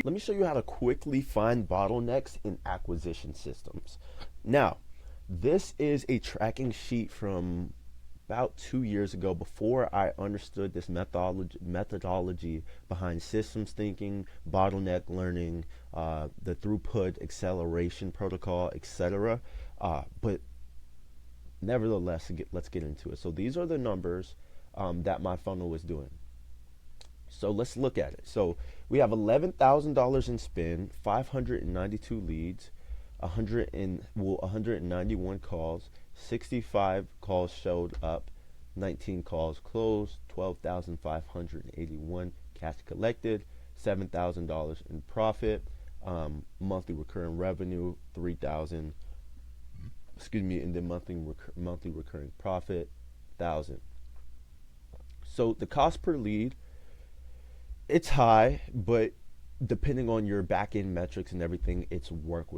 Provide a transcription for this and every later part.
let me show you how to quickly find bottlenecks in acquisition systems. Now, this is a tracking sheet from about 2 years ago, before I understood this methodology behind systems thinking, bottleneck learning, the throughput acceleration protocol, etc. But nevertheless, let's get into it. So these are the numbers that my funnel was doing. So let's look at it. So we have $11,000 in spend, 592 leads, 191 calls, 65 calls showed up, 19 calls closed, 12,581 cash collected, $7,000 in profit, monthly recurring revenue 3,000. Excuse me, and then monthly recurring profit 1,000. So the cost per lead, it's high, but depending on your back end metrics and everything, it's work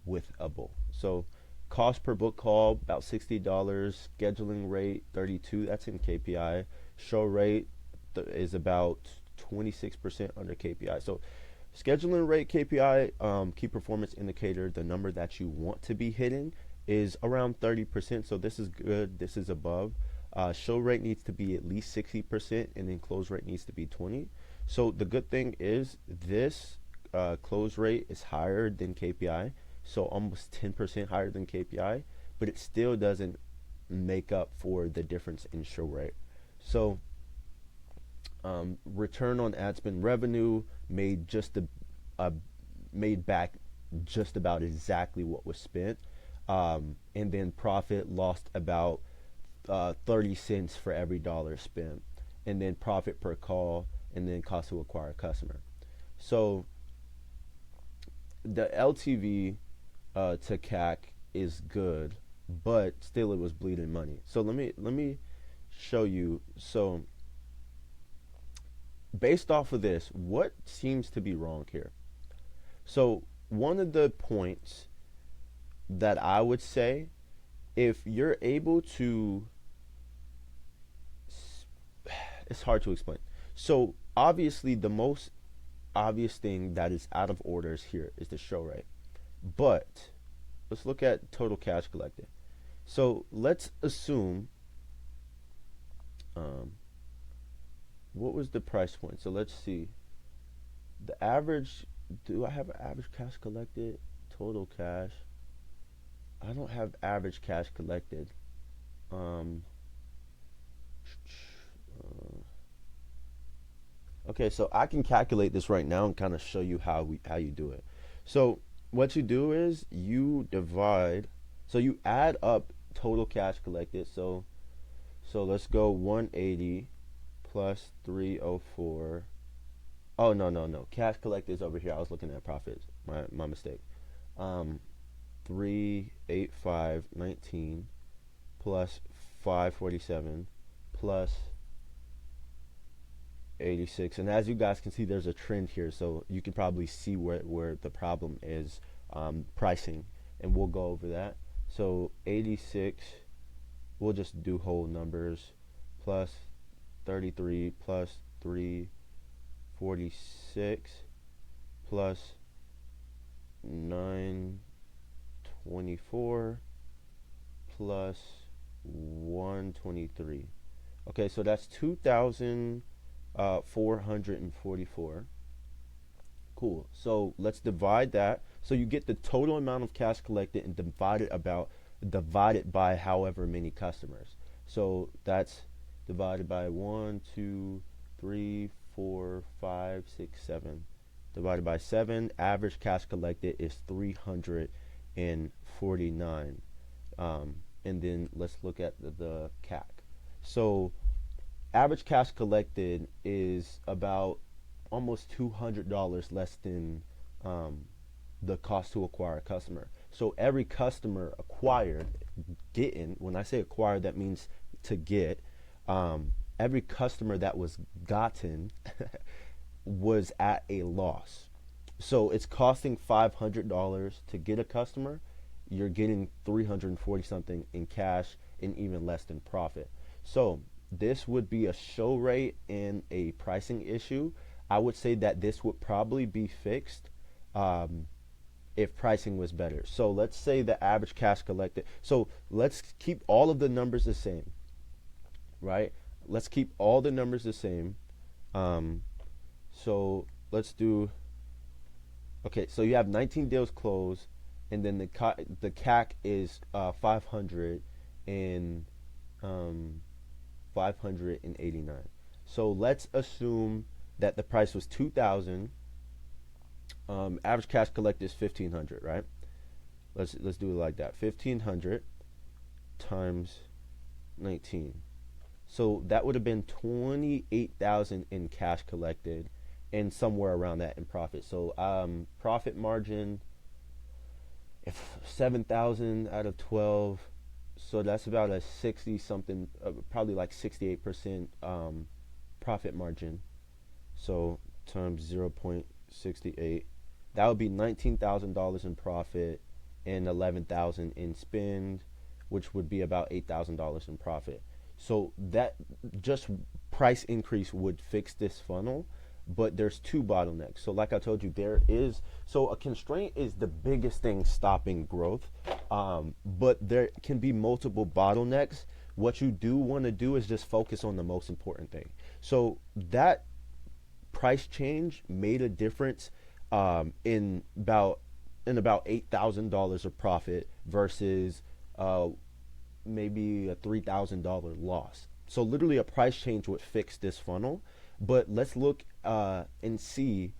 withable. So cost per book call about $60, scheduling rate 32, that's in KPI. Show rate is about 26% under KPI. So scheduling rate KPI, key performance indicator, the number that you want to be hitting is around 30%. So this is good. This is above. Show rate needs to be at least 60%, and then close rate needs to be 20. So the good thing is this close rate is higher than KPI, so almost 10% higher than KPI, but it still doesn't make up for the difference in show rate. So return on ad spend revenue made made back just about exactly what was spent, and then profit lost about 30 cents for every dollar spent, and then profit per call, and then cost to acquire a customer. So the LTV to CAC is good, but still it was bleeding money. So let me show you. So based off of this, what seems to be wrong here? So one of the points that I would say, if you're able to, it's hard to explain. So obviously the most obvious thing that is out of orders here is the show rate. But let's look at total cash collected. So let's assume, what was the price point? So let's see. The average, do I have an average cash collected? Total cash. I don't have average cash collected. Okay, so I can calculate this right now and kind of show you how you do it. So what you do is you divide, so you add up total cash collected. So let's go 180 plus 304. Oh, no. Cash collected is over here. I was looking at profits. My mistake. 385.19 plus 547 plus 86. And as you guys can see, there's a trend here, so you can probably see where the problem is, pricing, and we'll go over that. So 86, we'll just do whole numbers, plus 33 plus 346 plus 924 plus 123. Okay, so that's 2,444. Cool. So let's divide that. So you get the total amount of cash collected and divide it by however many customers. So that's divided by 1, 2, 3, 4, 5, 6, 7. Divided by 7, average cash collected is 349. And then let's look at the CAC. So average cash collected is about almost $200 less than the cost to acquire a customer. So every customer acquired, when I say acquired, that means to get, every customer that was gotten was at a loss. So it's costing $500 to get a customer. You're getting 340 something in cash and even less than profit. So this would be a show rate and a pricing issue. I would say that this would probably be fixed um, if pricing was better. So let's say the average cash collected. So let's keep all of the numbers the same, right? Let's keep all the numbers the same. Um, so let's do, okay, so you have 19 deals closed, and then the CAC is 500 and 589. So let's assume that the price was 2,000. Average cash collected is 1,500, right? Let's do it like that. 1,500 times 19. So that would have been 28,000 in cash collected, and somewhere around that in profit. So profit margin, if 7,000 out of 12, so that's about a 60 something, probably like 68% profit margin. So times 0.68, that would be $19,000 in profit and 11,000 in spend, which would be about $8,000 in profit. So that just price increase would fix this funnel, but there's two bottlenecks. So like I told you, so a constraint is the biggest thing stopping growth, but there can be multiple bottlenecks. What you do want to do is just focus on the most important thing. So that price change made a difference in about $8,000 of profit versus maybe a $3,000 loss. So literally a price change would fix this funnel. But let's look and see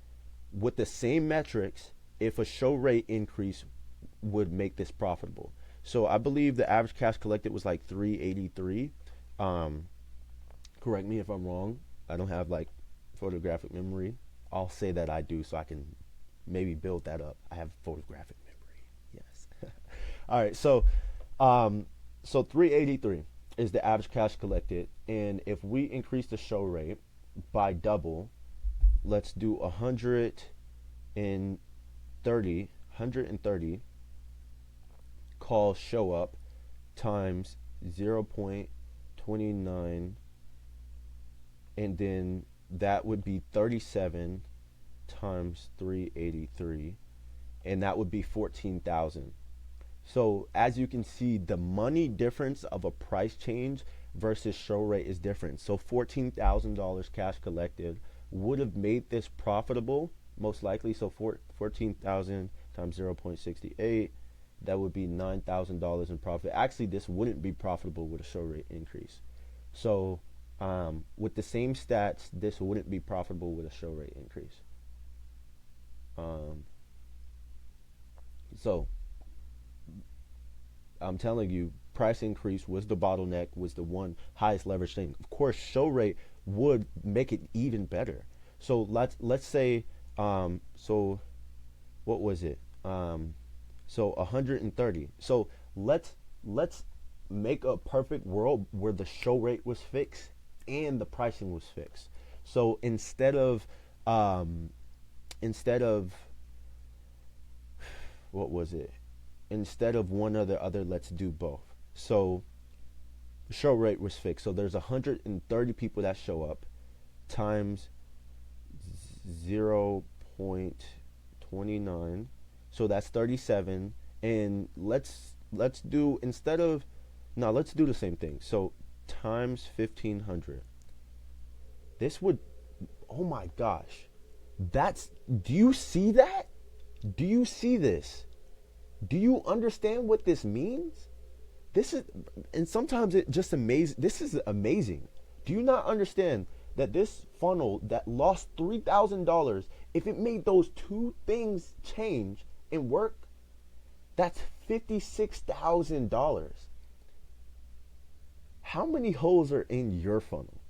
with the same metrics if a show rate increase would make this profitable. So I believe the average cash collected was like 383. Correct me if I'm wrong. I don't have like photographic memory. I'll say that I do so I can maybe build that up. I have photographic memory. Yes. All right. So 383 is the average cash collected, and if we increase the show rate by double, let's do 130 calls show up times 0.29, and then that would be 37 times 383, and that would be 14,000. So as you can see, the money difference of a price change versus show rate is different. So $14,000 cash collected would have made this profitable, most likely. So 14,000 times 0.68, that would be $9,000 in profit. Actually, this wouldn't be profitable with a show rate increase. So with the same stats, this wouldn't be profitable with a show rate increase. So I'm telling you, price increase was the bottleneck, was the one highest leverage thing. Of course, show rate would make it even better. So let's say, so what was it? So 130. So let's make a perfect world where the show rate was fixed and the pricing was fixed. So instead of what was it? Instead of one or the other, let's do both. So the show rate was fixed. So there's 130 people that show up times 0.29. So that's 37. And let's do the same thing. So times 1,500. This would, oh my gosh. Do you see that? Do you see this? Do you understand what this means? And sometimes it just amazes. This is amazing. Do you not understand that this funnel that lost $3,000, if it made those two things change and work, that's $56,000. How many holes are in your funnel?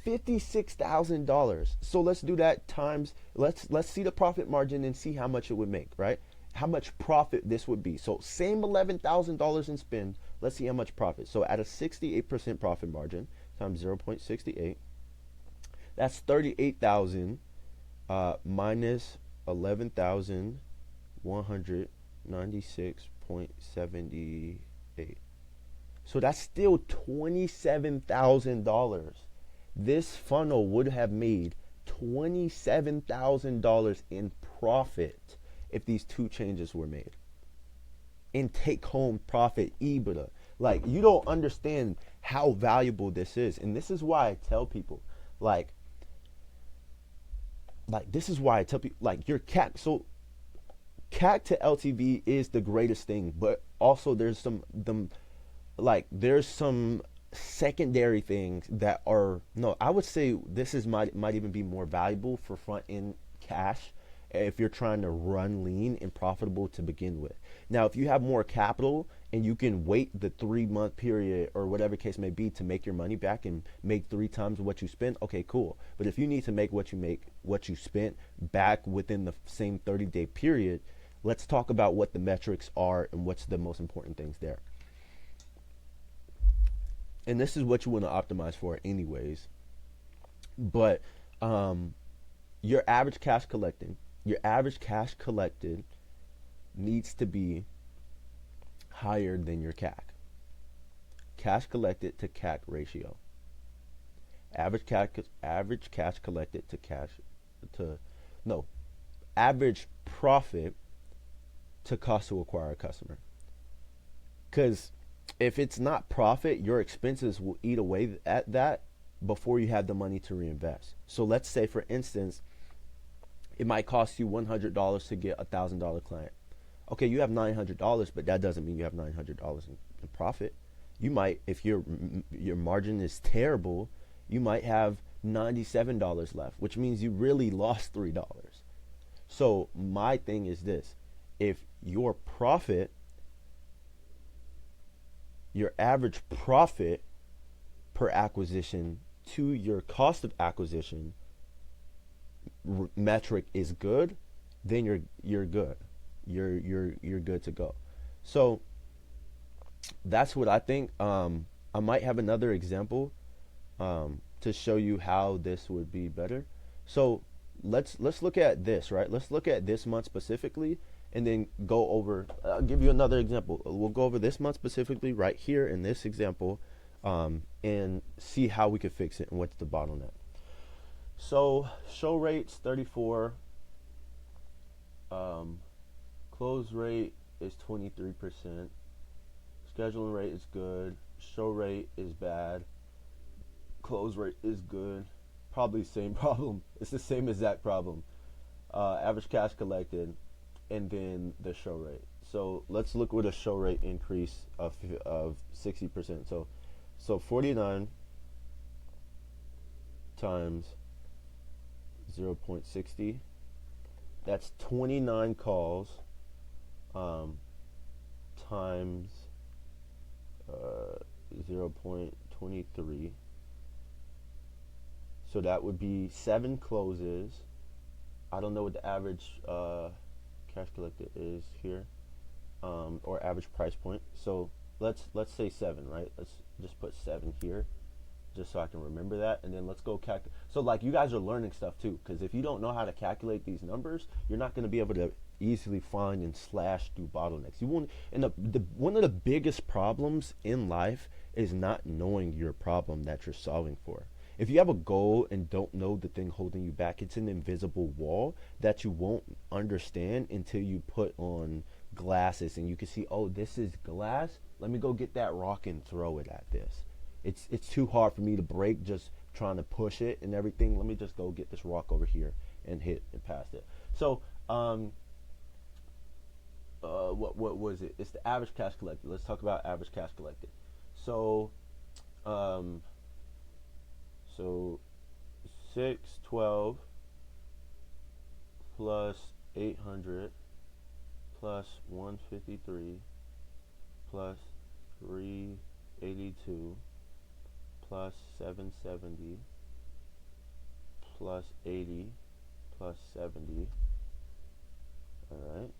$56,000. So let's do that times, let's see the profit margin and see how much it would make, right? How much profit this would be. So same $11,000 in spend. Let's see how much profit. So at a 68% profit margin times 0.68, that's 38,000 minus 11,196.78. So that's still $27,000. This funnel would have made $27,000 in profit if these two changes were made. In take home profit, EBITDA. Like, you don't understand how valuable this is. And this is why I tell people, like this is why I tell people, like, your CAC. So CAC to LTV is the greatest thing, but also there's some secondary things that are, no, I would say this is might even be more valuable for front end cash if you're trying to run lean and profitable to begin with. Now, if you have more capital and you can wait the 3-month period or whatever case may be to make your money back and make 3 times what you spent, okay, cool. But if you need to make what you spent back within the same 30-day period, let's talk about what the metrics are and what's the most important things there. And this is what you want to optimize for anyways. But your average cash collected needs to be higher than your CAC. Cash collected to CAC ratio. Average cash collected to average profit to cost to acquire a customer. Because if it's not profit, your expenses will eat away at that before you have the money to reinvest. So let's say, for instance, it might cost you $100 to get a $1,000 client. Okay, you have $900, but that doesn't mean you have $900 in profit. You might, if your margin is terrible, you might have $97 left, which means you really lost $3. So my thing is this: if your average profit per acquisition to your cost of acquisition metric is good, then you're good. You're good to go. So that's what I think. I might have another example to show you how this would be better. So let's look at this, right? Let's look at this month specifically, and then go over. I'll give you another example. We'll go over this month specifically right here in this example, and see how we could fix it and what's the bottleneck. So show rates 34. Close rate is 23%. Scheduling rate is good. Show rate is bad. Close rate is good. Probably same problem. It's the same exact problem. Average cash collected, and then the show rate. So let's look with a show rate increase of 60%. So 49 times 0.60. That's 29 calls times 0.23. So that would be 7 closes. I don't know what the average cash collected is here, or average price point. So let's say 7, right? Let's just put 7 here, just so I can remember that. And then let's go calculate. So like, you guys are learning stuff too, because if you don't know how to calculate these numbers, you're not going to be able to easily find and slash through bottlenecks. You won't. And one of the biggest problems in life is not knowing your problem that you're solving for. If you have a goal and don't know the thing holding you back, it's an invisible wall that you won't understand until you put on glasses and you can see, oh, this is glass. Let me go get that rock and throw it at this. It's too hard for me to break just trying to push it and everything. Let me just go get this rock over here and hit and pass it. So what was it? It's the average cash collected. Let's talk about average cash collected. So 612 plus 800 plus 153 plus 382 plus 770 plus 80 plus 70. All right,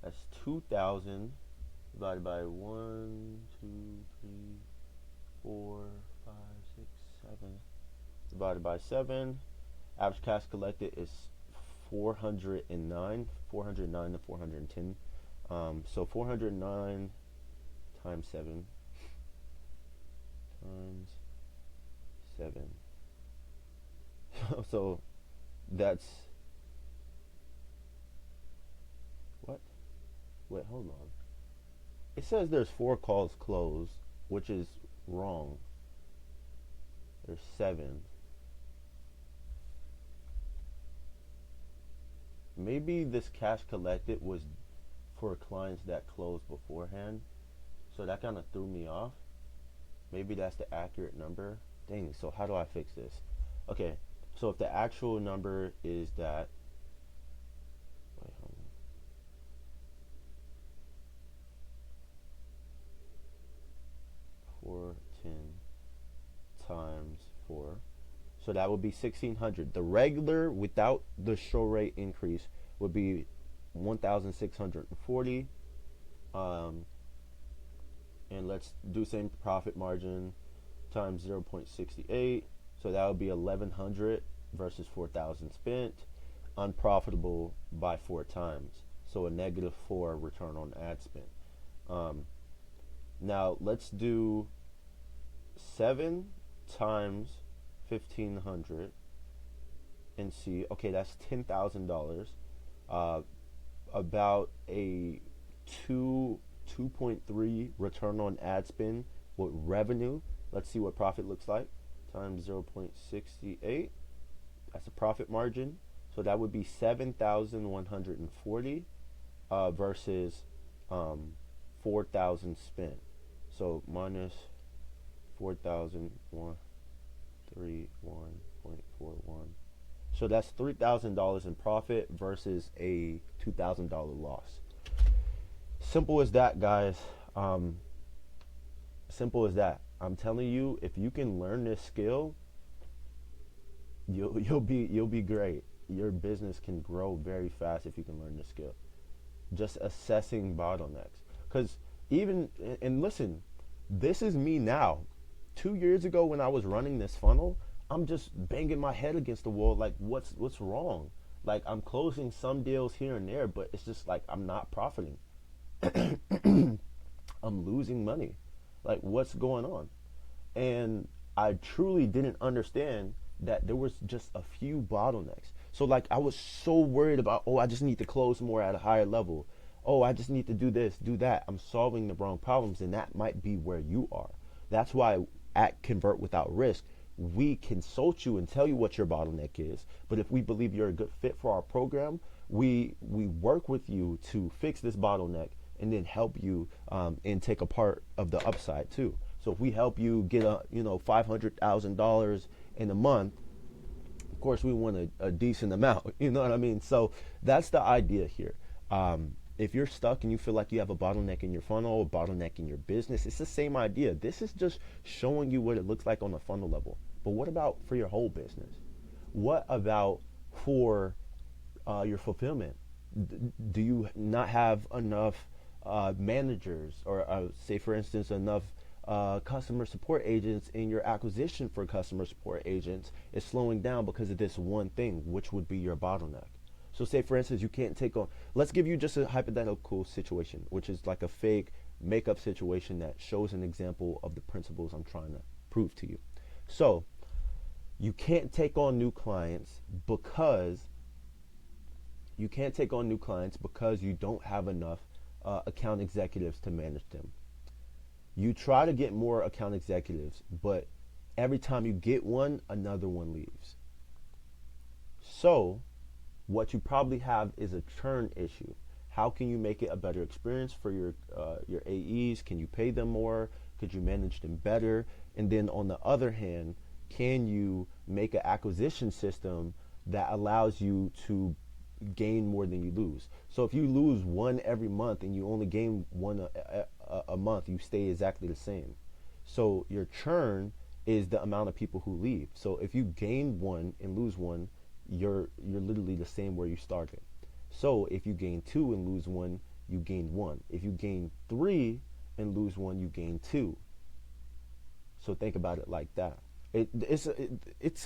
that's 2,000 divided by 1, 2, 3, 4, 5, 6, 7 divided by 7. Average cash collected is 409 to 410. So 409 times 7 times 7. So that's what? Wait, hold on. It says there's 4 calls closed, which is wrong. There's 7. Maybe this cash collected was for clients that closed beforehand, so that kind of threw me off. Maybe that's the accurate number. Dang, so how do I fix this? Okay, so if the actual number is that, wait, hold on, 410 times 4. So that would be 1600. The regular without the show rate increase would be 1640. Um, and let's do same profit margin times 0.68. So that would be 1100 versus 4000 spent. Unprofitable by 4 times. So a -4 return on ad spend. Um, Now let's do 7 times 1500 and see. Okay, that's $10,000. Uh, about a 2.3 return on ad spend with revenue. Let's see what profit looks like. Times 0.68. That's a profit margin. So that would be 7,140 versus 4,000 spent. So minus 4,131.41. So that's $3,000 in profit versus a $2,000 loss. Simple as that, guys. Simple as that. I'm telling you, if you can learn this skill, you'll be great. Your business can grow very fast if you can learn this skill. Just assessing bottlenecks. Because even, and listen, this is me now. 2 years ago when I was running this funnel, I'm just banging my head against the wall like what's wrong? Like I'm closing some deals here and there, but it's just like I'm not profiting. I'm losing money. Like what's going on? And I truly didn't understand that there was just a few bottlenecks. So like I was so worried about, oh, I just need to close more at a higher level. Oh, I just need to do this, do that. I'm solving the wrong problems, and that might be where you are. That's why at Convert Without Risk, we consult you and tell you what your bottleneck is. But if we believe you're a good fit for our program, we work with you to fix this bottleneck and then help you and take a part of the upside too. So if we help you get $500,000 in a month, of course we want a decent amount. You know what I mean? So that's the idea here. If you're stuck and you feel like you have a bottleneck in your funnel, a bottleneck in your business, it's the same idea. This is just showing you what it looks like on the funnel level. But what about for your whole business? What about for your fulfillment? Do you not have enough managers or say for instance enough customer support agents, in your acquisition for customer support agents is slowing down because of this one thing, which would be your bottleneck? So say for instance you can't take on, let's give you just a hypothetical situation, which is like a fake makeup situation that shows an example of the principles I'm trying to prove to you. So you can't take on new clients because you don't have enough account executives to manage them. You try to get more account executives, but every time you get one, another one leaves. So what you probably have is a churn issue. How can you make it a better experience for your AEs? Can you pay them more? Could you manage them better? And then on the other hand, can you make an acquisition system that allows you to gain more than you lose? So if you lose one every month and you only gain one a month, you stay exactly the same. So your churn is the amount of people who leave. So if you gain one and lose one, you're literally the same where you started. So if you gain 2 and lose 1, you gain 1. If you gain 3 and lose 1, you gain 2. So think about it like that. It's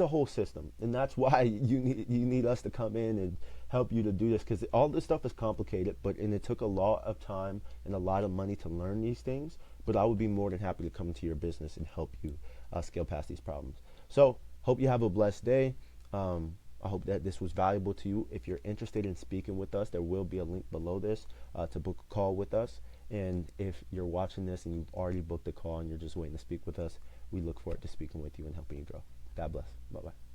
a whole system, and that's why you need us to come in and help you to do this, because all this stuff is complicated, and it took a lot of time and a lot of money to learn these things. But I would be more than happy to come into your business and help you scale past these problems. So hope you have a blessed day. I hope that this was valuable to you. If you're interested in speaking with us, there will be a link below this to book a call with us. And if you're watching this and you've already booked a call and you're just waiting to speak with us, we look forward to speaking with you and helping you grow. God bless. Bye-bye.